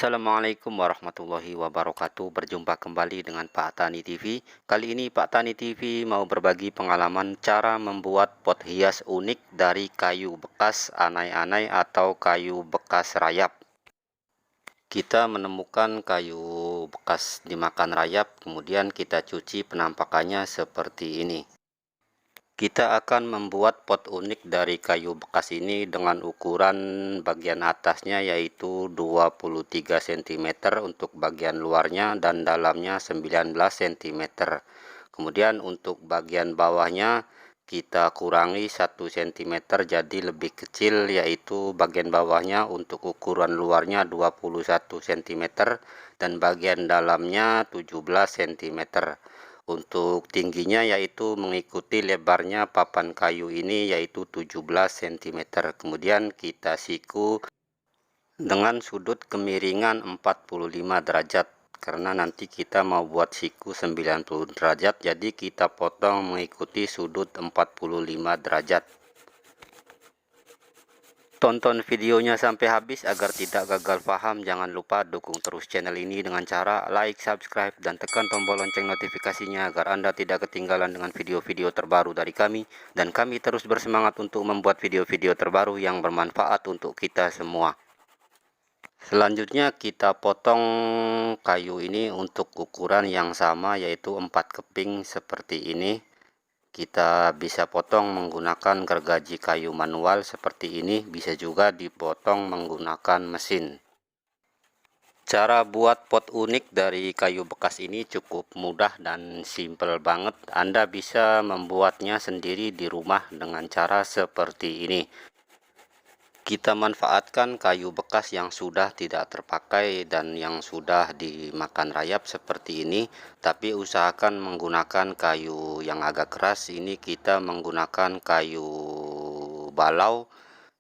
Assalamualaikum warahmatullahi wabarakatuh. Berjumpa kembali dengan Pak Tani TV. Kali ini Pak Tani TV mau berbagi pengalaman cara membuat pot hias unik dari kayu bekas anai-anai atau kayu bekas rayap. Kita menemukan kayu bekas dimakan rayap, kemudian kita cuci penampakannya seperti ini. Kita akan membuat pot unik dari kayu bekas ini dengan ukuran bagian atasnya yaitu 23 cm untuk bagian luarnya dan dalamnya 19 cm. Kemudian untuk bagian bawahnya kita kurangi 1 cm jadi lebih kecil, yaitu bagian bawahnya untuk ukuran luarnya 21 cm dan bagian dalamnya 17 cm. Untuk tingginya yaitu mengikuti lebarnya papan kayu ini yaitu 17 cm. Kemudian kita siku dengan sudut kemiringan 45 derajat. Karena nanti kita mau buat siku 90 derajat, jadi kita potong mengikuti sudut 45 derajat. Tonton videonya sampai habis agar tidak gagal paham. Jangan lupa dukung terus channel ini dengan cara like, subscribe, dan tekan tombol lonceng notifikasinya agar Anda tidak ketinggalan dengan video-video terbaru dari kami. Dan kami terus bersemangat untuk membuat video-video terbaru yang bermanfaat untuk kita semua. Selanjutnya kita potong kayu ini untuk ukuran yang sama yaitu 4 keping seperti ini. Kita bisa potong menggunakan gergaji kayu manual seperti ini, bisa juga dipotong menggunakan mesin. Cara buat pot unik dari kayu bekas ini cukup mudah dan simple banget. Anda bisa membuatnya sendiri di rumah dengan cara seperti ini. Kita manfaatkan kayu bekas yang sudah tidak terpakai dan yang sudah dimakan rayap seperti ini, tapi usahakan menggunakan kayu yang agak keras. Ini kita menggunakan kayu balau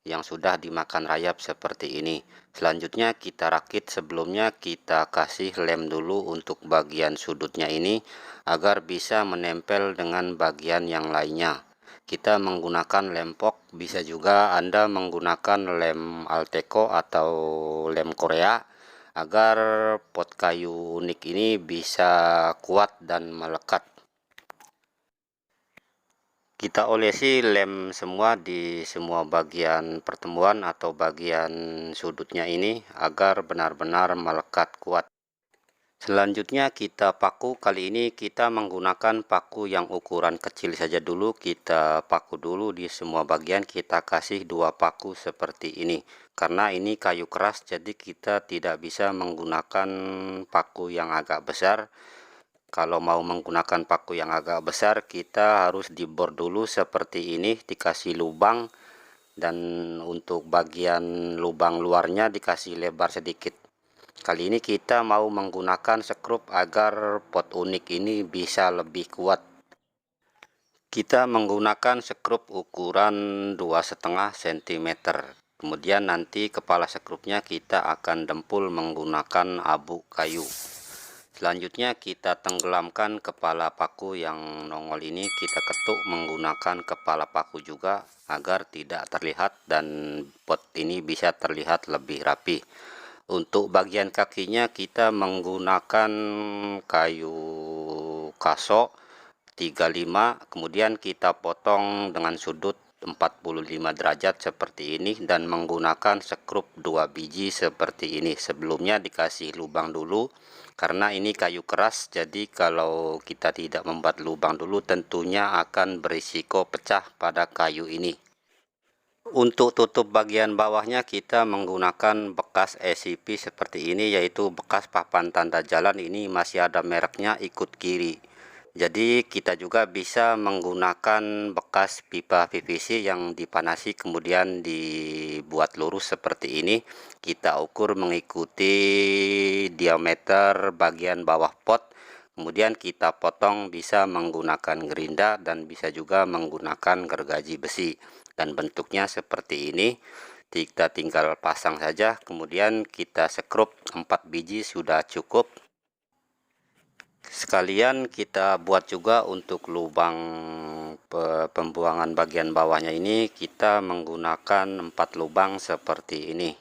yang sudah dimakan rayap seperti ini. Selanjutnya kita rakit. Sebelumnya kita kasih lem dulu untuk bagian sudutnya ini agar bisa menempel dengan bagian yang lainnya. Kita menggunakan lem pok, bisa juga Anda menggunakan lem Alteco atau lem Korea agar pot kayu unik ini bisa kuat dan melekat. Kita olesi lem semua di semua bagian pertemuan atau bagian sudutnya ini agar benar-benar melekat kuat. Selanjutnya kita paku. Kali ini kita menggunakan paku yang ukuran kecil saja dulu. Kita paku dulu di semua bagian, kita kasih 2 paku seperti ini. Karena ini kayu keras jadi kita tidak bisa menggunakan paku yang agak besar. Kalau mau menggunakan paku yang agak besar kita harus dibor dulu seperti ini, dikasih lubang, dan untuk bagian lubang luarnya dikasih lebar sedikit. Kali ini kita mau menggunakan sekrup agar pot unik ini bisa lebih kuat. Kita menggunakan sekrup ukuran 2,5 cm. Kemudian nanti kepala sekrupnya kita akan dempul menggunakan abu kayu. Selanjutnya kita tenggelamkan kepala paku yang nongol ini, kita ketuk menggunakan kepala paku juga agar tidak terlihat dan pot ini bisa terlihat lebih rapi. Untuk bagian kakinya kita menggunakan kayu kaso 35, kemudian kita potong dengan sudut 45 derajat seperti ini dan menggunakan sekrup 2 biji seperti ini. Sebelumnya dikasih lubang dulu karena ini kayu keras, jadi kalau kita tidak membuat lubang dulu tentunya akan berisiko pecah pada kayu ini. Untuk tutup bagian bawahnya kita menggunakan bekas SCP seperti ini, yaitu bekas papan tanda jalan. Ini masih ada mereknya, ikut kiri. Jadi kita juga bisa menggunakan bekas pipa PVC yang dipanasi kemudian dibuat lurus seperti ini. Kita ukur mengikuti diameter bagian bawah pot. Kemudian kita potong, bisa menggunakan gerinda dan bisa juga menggunakan gergaji besi. Dan bentuknya seperti ini. Kita tinggal pasang saja, kemudian kita sekrup 4 biji sudah cukup. Sekalian kita buat juga untuk lubang pembuangan bagian bawahnya ini, kita menggunakan 4 lubang seperti ini.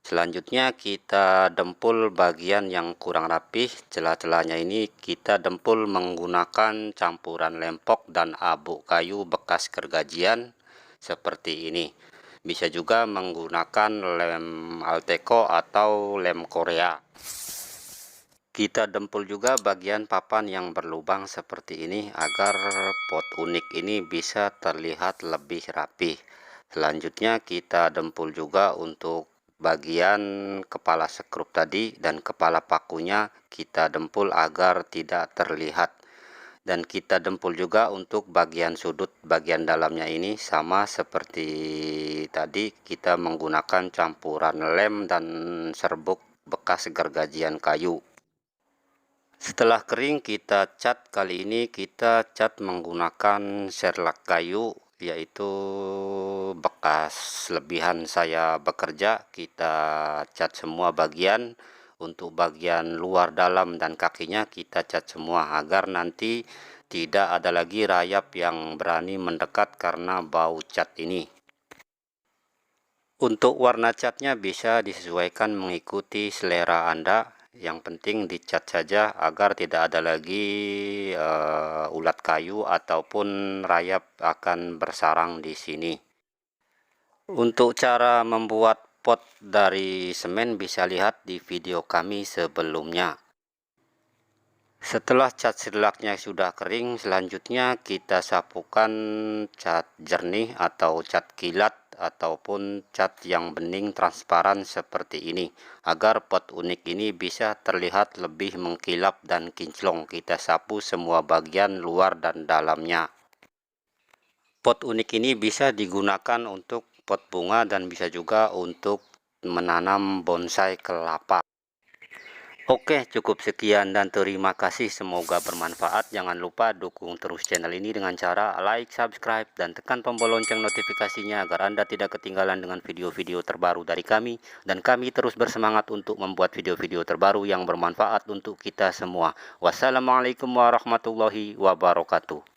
Selanjutnya kita dempul bagian yang kurang rapih, celah-celahnya ini kita dempul menggunakan campuran lempok dan abu kayu bekas gergajian seperti ini. Bisa juga menggunakan lem Alteco atau lem Korea. Kita dempul juga bagian papan yang berlubang seperti ini agar pot unik ini bisa terlihat lebih rapi. Selanjutnya kita dempul juga untuk bagian kepala sekrup tadi dan kepala pakunya kita dempul agar tidak terlihat. Dan kita dempul juga untuk bagian sudut bagian dalamnya ini sama seperti tadi, kita menggunakan campuran lem dan serbuk bekas gergajian kayu. Setelah kering kita cat, kali ini kita cat menggunakan serlak kayu, yaitu bekas lebihan saya bekerja. Kita cat semua bagian, untuk bagian luar, dalam, dan kakinya kita cat semua agar nanti tidak ada lagi rayap yang berani mendekat karena bau cat ini. Untuk warna catnya bisa disesuaikan mengikuti selera Anda. Yang penting dicat saja agar tidak ada lagi ulat kayu ataupun rayap akan bersarang di sini. Untuk cara membuat pot dari semen bisa lihat di video kami sebelumnya. Setelah cat serlaknya sudah kering, selanjutnya kita sapukan cat jernih atau cat kilat ataupun cat yang bening transparan seperti ini agar pot unik ini bisa terlihat lebih mengkilap dan kinclong. Kita sapu semua bagian luar dan dalamnya. Pot unik ini bisa digunakan untuk pot bunga dan bisa juga untuk menanam bonsai kelapa. Oke, cukup sekian dan terima kasih, semoga bermanfaat. Jangan lupa dukung terus channel ini dengan cara like, subscribe, dan tekan tombol lonceng notifikasinya agar Anda tidak ketinggalan dengan video-video terbaru dari kami. Dan kami terus bersemangat untuk membuat video-video terbaru yang bermanfaat untuk kita semua. Wassalamualaikum warahmatullahi wabarakatuh.